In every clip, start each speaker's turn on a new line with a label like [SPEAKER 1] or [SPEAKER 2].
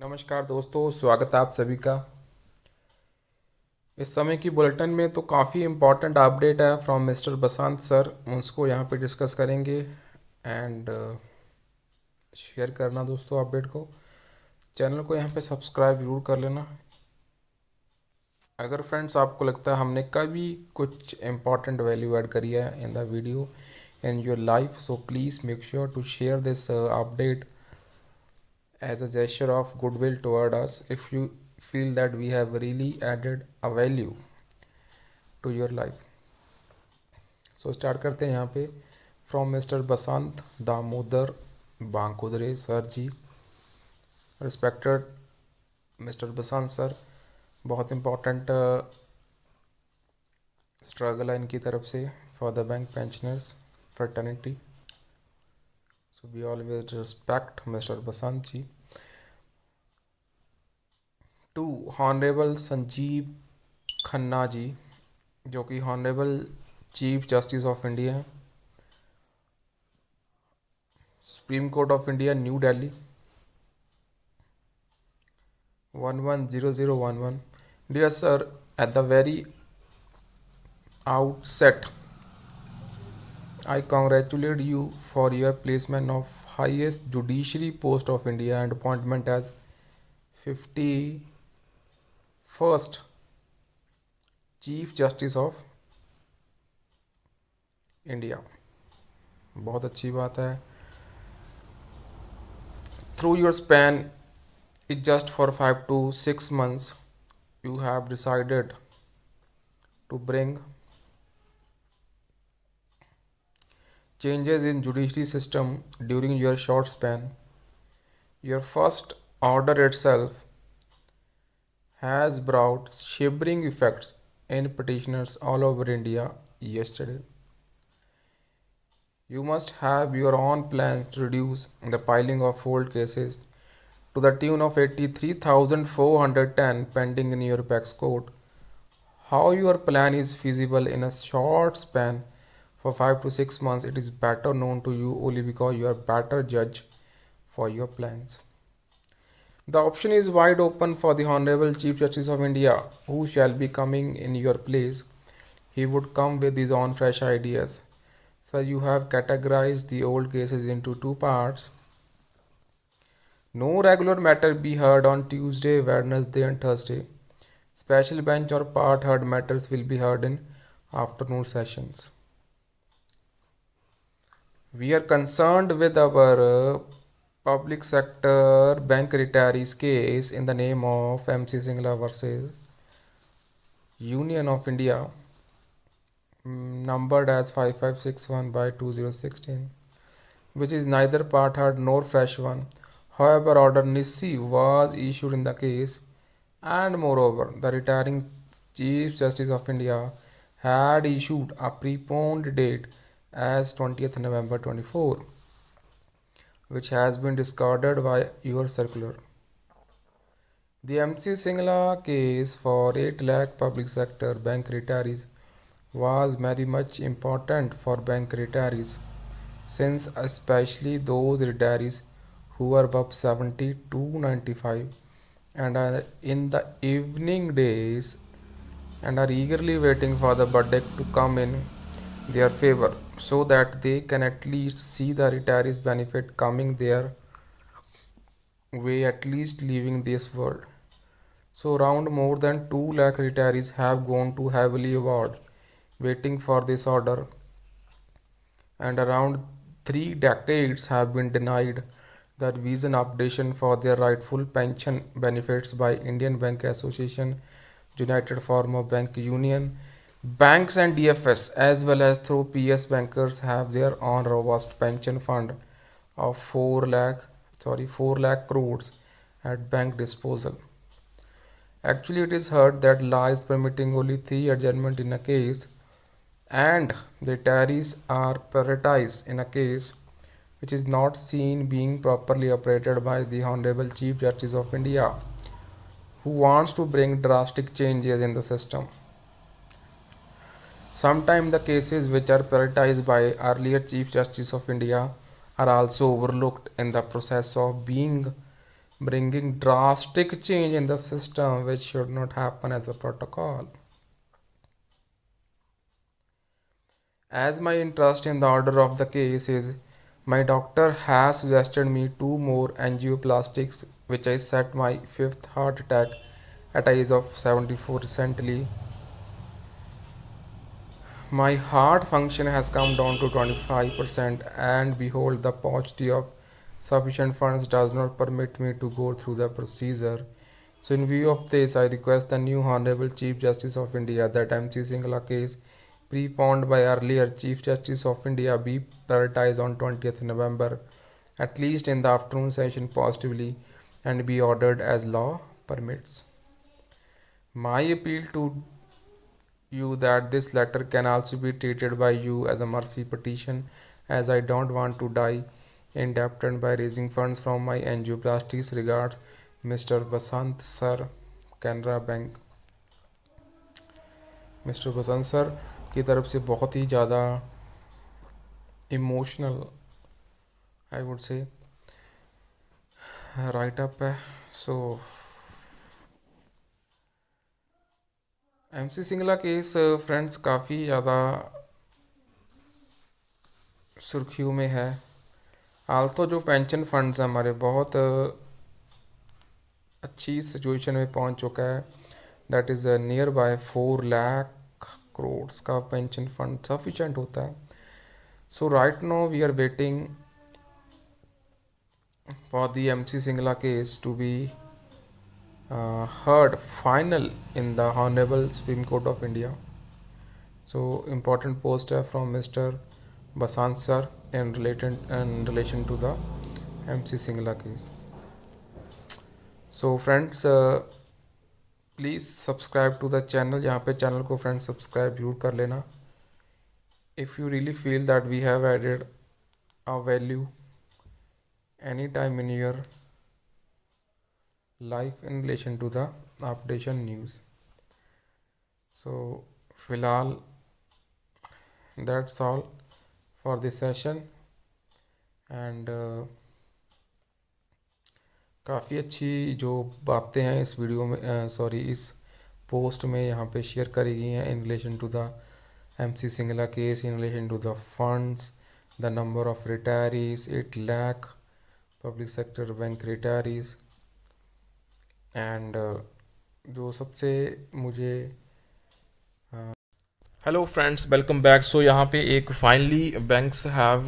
[SPEAKER 1] नमस्कार दोस्तों, स्वागत है आप सभी का। इस समय की बुलेटिन में तो काफ़ी इम्पोर्टेंट अपडेट है फ्रॉम मिस्टर बसंत सर, उसको यहाँ पे डिस्कस करेंगे एंड शेयर करना दोस्तों अपडेट को। चैनल को यहाँ पे सब्सक्राइब जरूर कर लेना। अगर फ्रेंड्स आपको लगता है हमने कभी कुछ इम्पोर्टेंट वैल्यू ऐड करी है in the video in your life, so please make sure to share this update as a gesture of goodwill toward us if you feel that we have really added a value to your life. So start करते हैं यहाँ पे from mister Basant Damodar Bankudare sir ji. Respected mister Basant sir, बहुत important struggle है इनकी तरफ से for the bank pensioners fraternity, so we always respect mister Basant ji. To honourable Sanjiv Khanna ji, जो कि honourable chief justice of India हैं, Supreme Court of India, New Delhi 110011। Dear sir, at the very outset I congratulate you for your placement of highest judiciary post of India and appointment as 51st Chief Justice of India। बहुत अच्छी बात है। Through your span is just for 5 to 6 months, you have decided to bring changes in judiciary system during your short span. Your first order itself has brought shivering effects in petitioners all over India yesterday. You must have your own plans to reduce the piling of old cases to the tune of 83,410 pending in your apex court. How your plan is feasible in a short span for 5 to 6 months, it is better known to you only because you are better judge for your plans. The option is wide open for the Honorable Chief Justice of India, who shall be coming in your place. He would come with his own fresh ideas. Sir, you have categorized the old cases into two parts. No regular matter be heard on Tuesday, Wednesday and Thursday. Special bench or part heard matters will be heard in afternoon sessions. We are concerned with our public sector bank retirees case in the name of MC Singla versus Union of India, numbered as 5561 by 2016, which is neither part heard nor fresh one. However, order Nissi was issued in the case, and moreover, the retiring Chief Justice of India had issued a preponed date as 20th November 24, which has been discarded by your circular. The MC Singla case for 8 lakh public sector bank retirees was very much important for bank retirees, since especially those retirees who are above 70 to 95 and are in the evening days and are eagerly waiting for the verdict to come in their favor so that they can at least see the retirees benefit coming their way, at least leaving this world. So around more than 2 lakh retirees have gone to heavily award waiting for this order, and around 3 decades have been denied the revision updation for their rightful pension benefits by Indian Bank Association, United Farmer Bank Union. Banks and DFS as well as through PS bankers have their own robust pension fund of 4 lakh crores at bank disposal. Actually, it is heard that law is permitting only 3 adjournment in a case, and the retirees are prioritized in a case which is not seen being properly operated by the Honorable Chief Justice of India, who wants to bring drastic changes in the system. Sometimes the cases which are prioritized by earlier Chief Justice of India are also overlooked in the process of being bringing drastic change in the system which should not happen as a protocol. As my interest in the order of the case is, my doctor has suggested me two more angioplastics which I set my fifth heart attack at age of 74 recently. My heart function has come down to 25%, and behold, the paucity of sufficient funds does not permit me to go through the procedure. So in view of this, I request the new Honorable Chief Justice of India that MC Singla case preponed by earlier Chief Justice of India be prioritized on 20th November, at least in the afternoon session positively, and be ordered as law permits. My appeal to you that this letter can also be treated by you as a mercy petition, as I don't want to die indebted by raising funds from my angioplasties. Regards, Mr. Basant Sir, Canara Bank. Mister Basant sir की तरफ से बहुत ही ज़्यादा emotional I would say write up है. So MC Singla case friends काफ़ी ज़्यादा सुर्खियों में है. हाल तो जो पेंशन फंड्स हमारे बहुत अच्छी सिचुएशन में पहुंच चुका है. That is nearby 4 lakh crore का पेंशन फंड सफिशेंट होता है. So right now we are waiting for the MC Singla case to be heard final in the Honorable Supreme Court of India. So important post from Mr. Basant sir in relation to the MC Singla case. So friends, please subscribe to the channel. यहाँ पे channel को friends subscribe जरूर कर लेना. If you really feel that we have added a value anytime in your life in relation to the updation news. So फिलहाल that's all for this session, and काफ़ी अच्छी जो बातें हैं इस वीडियो में सॉरी इस पोस्ट में यहाँ पे शेयर करी गई हैं in relation to the MC Singla case, in relation to the funds, the number of retirees, 8 lakh public sector bank retirees, and जो सबसे मुझे hello friends, welcome back. So यहाँ पे एक finally banks have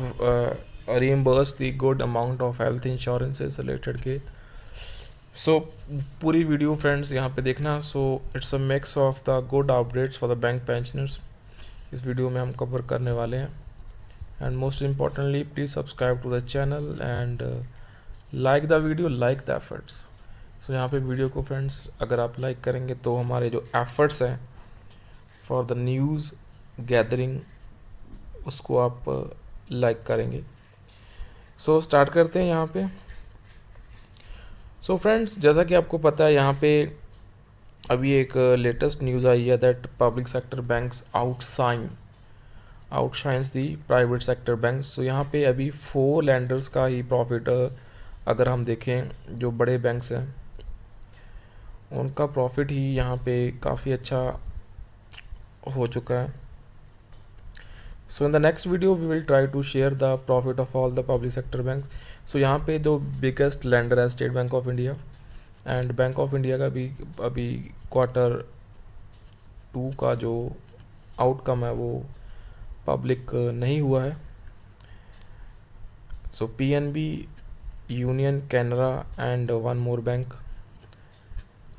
[SPEAKER 1] reimburse the good amount of health insurances related के. So पूरी video friends यहाँ पे देखना. So it's a mix of the good updates for the bank pensioners इस video में हम कवर करने वाले हैं. And most importantly please subscribe to the channel and like the video, like the efforts. So यहाँ पे वीडियो को friends अगर आप लाइक करेंगे तो हमारे जो एफर्ट्स हैं फॉर द न्यूज़ गैदरिंग उसको आप लाइक करेंगे. सो स्टार्ट करते हैं यहाँ पे. सो फ्रेंड्स, जैसा कि आपको पता है यहाँ पे अभी एक लेटेस्ट न्यूज़ आई है that public sector banks outshines the private sector banks. So यहाँ पे अभी 4 लैंडर्स का ही प्रॉफिट अगर हम देखें, जो बड़े बैंक्स हैं उनका प्रॉफिट ही यहाँ पे काफ़ी अच्छा हो चुका है. So in the next video we will try to share the profit of all the public sector bank. So यहाँ पे जो बिगेस्ट लैंडर है State Bank of India, and Bank of India का भी अभी Q2 का जो आउटकम है वो पब्लिक नहीं हुआ है. सो PNB, union, Canara and one more bank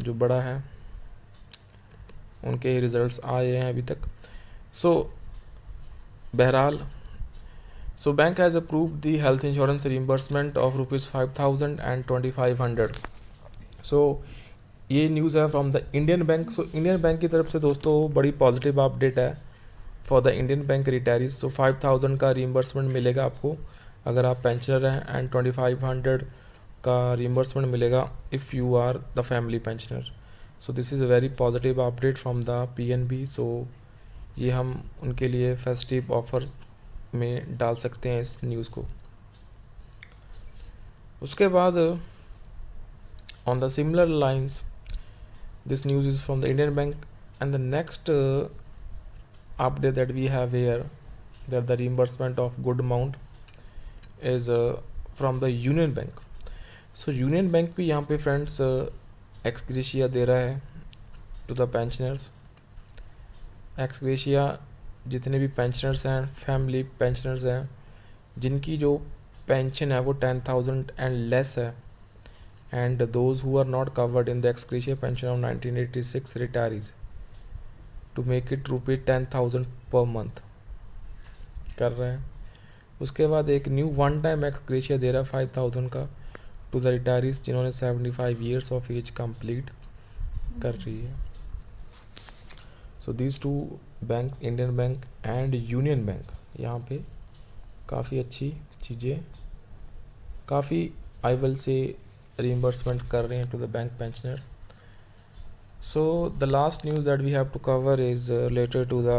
[SPEAKER 1] जो बड़ा है उनके रिजल्ट्स आए हैं अभी तक. सो बहरहाल, so bank has approved the health insurance reimbursement of ₹5,000 and 2,500. So ये न्यूज़ है from the Indian bank. So Indian bank की तरफ से दोस्तों बड़ी पॉजिटिव अपडेट है for the Indian bank retirees. So 5,000 का रिइंबर्समेंट मिलेगा आपको अगर आप पेंशनर हैं, एंड 2,500 का रिइंबर्समेंट मिलेगा if you are the family pensioner. So this is a very positive update from the PNB. So ये हम उनके लिए फेस्टिव ऑफर में डाल सकते हैं इस न्यूज़ को. उसके बाद
[SPEAKER 2] On the similar lines, this news is from the Indian Bank, and the next update that we have here, that the reimbursement of good amount is from the Union Bank. So union bank भी यहाँ पे friends ex gratia दे रहा है to the pensioners. Ex gratia जितने भी pensioners हैं, family pensioners हैं, जिनकी जो पेंशन है वो 10,000 एंड लेस है, and those who are not covered in the ex gratia pension of 1986 retirees, to make it ₹10,000 per month कर रहे हैं. उसके बाद एक न्यू वन टाइम एक्सग्रेशिया दे रहा है 5,000 का टू द रिटायरीज जिन्होंने 75 ईयर्स ऑफ एज कंप्लीट कर रही है. So these two bank, Indian bank and union bank, यहाँ पे काफ़ी अच्छी चीज़ें, काफ़ी आई विल से reimbursement कर रहे हैं to the bank pensioners. So the last news that we have to cover is related to the